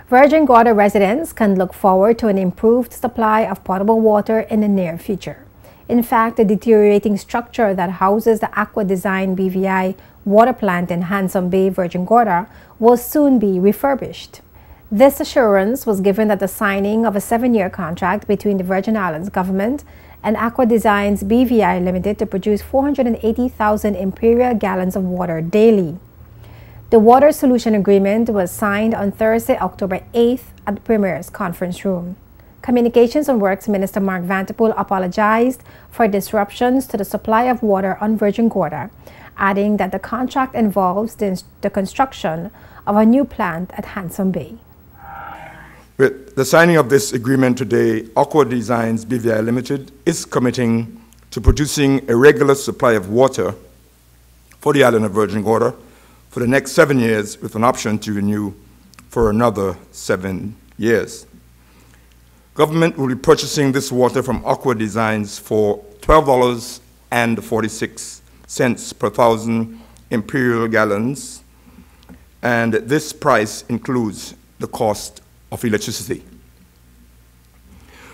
Virgin Gorda residents can look forward to an improved supply of potable water in the near future. In fact, the deteriorating structure that houses the Aqua Design BVI water plant in Handsome Bay, Virgin Gorda, will soon be refurbished. This assurance was given at the signing of a 7-year contract between the Virgin Islands government and Aqua Designs BVI Limited to produce 480,000 imperial gallons of water daily. The water solution agreement was signed on Thursday, October 8th at the Premier's conference room. Communications and Works Minister Mark Vanterpool apologized for disruptions to the supply of water on Virgin Gorda, adding that the contract involves the construction of a new plant at Handsome Bay. With the signing of this agreement today, Aqua Designs BVI Limited is committing to producing a regular supply of water for the island of Virgin Gorda for the next 7 years, with an option to renew for another 7 years. Government will be purchasing this water from Aqua Designs for $12.46 per 1,000 imperial gallons, and this price includes the cost of electricity.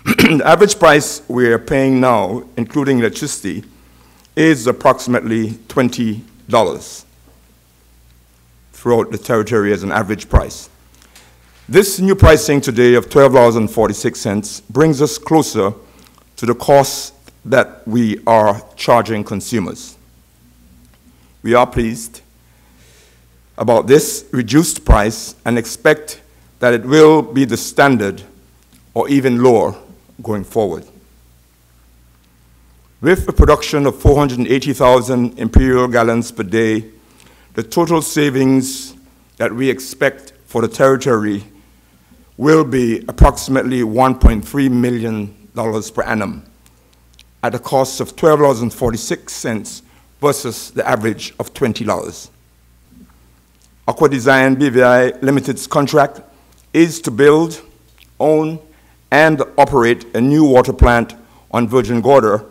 The average price we are paying now, including electricity, is approximately $20 throughout the territory as an average price. This new pricing today of $12.46 brings us closer to the cost that we are charging consumers. We are pleased about this reduced price and expect that it will be the standard or even lower going forward. With a production of 480,000 imperial gallons per day, the total savings that we expect for the territory will be approximately $1.3 million per annum at a cost of $12.46 versus the average of $20. Aqua Design BVI Limited's contract is to build, own, and operate a new water plant on Virgin Gorda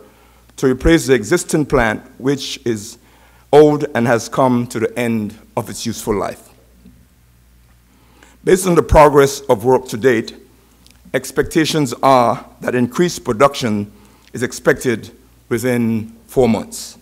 to replace the existing plant, which is old and has come to the end of its useful life. Based on the progress of work to date, expectations are that increased production is expected within 4 months.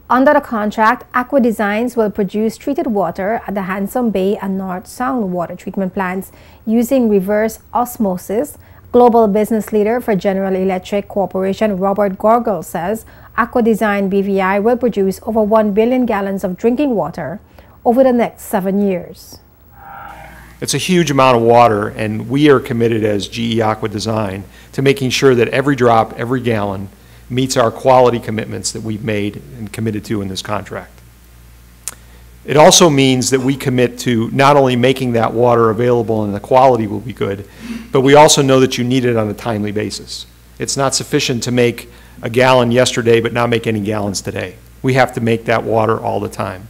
Under the contract, Aqua Designs will produce treated water at the Handsome Bay and North Sound water treatment plants using reverse osmosis. Global business leader for General Electric Corporation, Robert Gorgel, says Aqua Design BVI will produce over 1 billion gallons of drinking water over the next 7 years. It's a huge amount of water, and we are committed as GE Aqua Design to making sure that every drop, every gallon meets our quality commitments that we've made and committed to in this contract. It also means that we commit to not only making that water available and the quality will be good, but we also know that you need it on a timely basis. It's not sufficient to make a gallon yesterday but not make any gallons today. We have to make that water all the time.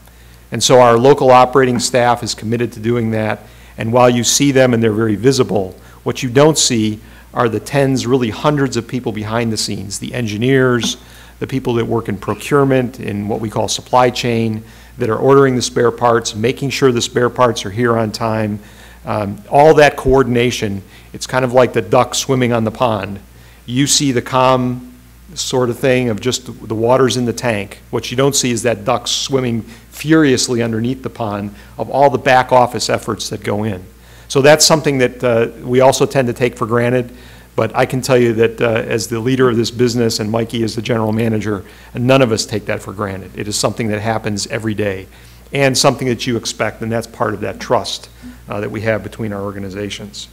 And so our local operating staff is committed to doing that, and while you see them and they're very visible, what you don't see are the tens, really hundreds of people behind the scenes, the engineers, the people that work in procurement, in what we call supply chain, that are ordering the spare parts, making sure the spare parts are here on time. All that coordination, it's kind of like the duck swimming on the pond. You see the calm sort of thing of just the water's in the tank. What you don't see is that duck swimming furiously underneath the pond of all the back office efforts that go in. So that's something that we also tend to take for granted, but I can tell you that as the leader of this business and Mikey as the general manager, none of us take that for granted. It is something that happens every day and something that you expect, and that's part of that trust that we have between our organizations.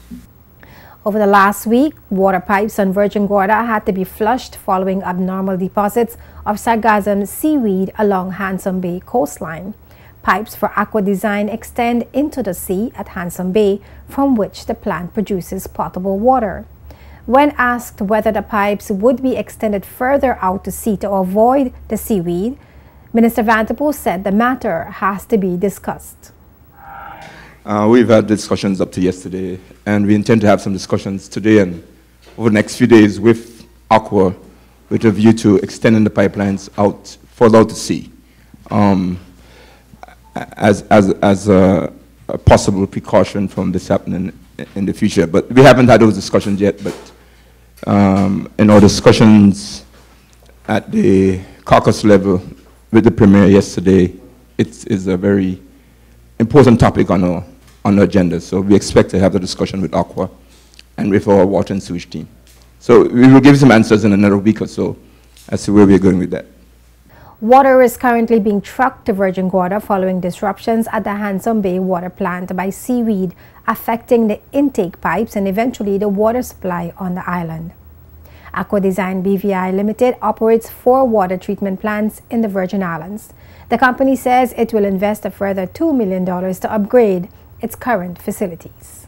Over the last week, water pipes on Virgin Gorda had to be flushed following abnormal deposits of sargassum seaweed along Handsome Bay coastline. Pipes for Aqua Design extend into the sea at Handsome Bay, from which the plant produces potable water. When asked whether the pipes would be extended further out to sea to avoid the seaweed, Minister Vanterpool said the matter has to be discussed. We've had discussions up to yesterday, and we intend to have some discussions today and over the next few days with Aqua with a view to extending the pipelines out further out to sea. As a possible precaution from this happening in the future. But we haven't had those discussions yet, but in our discussions at the caucus level with the Premier yesterday, it is a very important topic on our agenda. So we expect to have the discussion with Aqua and with our water and sewage team. So we will give some answers in another week or so as to where we're going with that. Water is currently being trucked to Virgin Gorda following disruptions at the Handsome Bay water plant by seaweed affecting the intake pipes and eventually the water supply on the island. Aqua Design BVI Limited operates 4 water treatment plants in the Virgin Islands. The company says it will invest a further $2 million to upgrade its current facilities.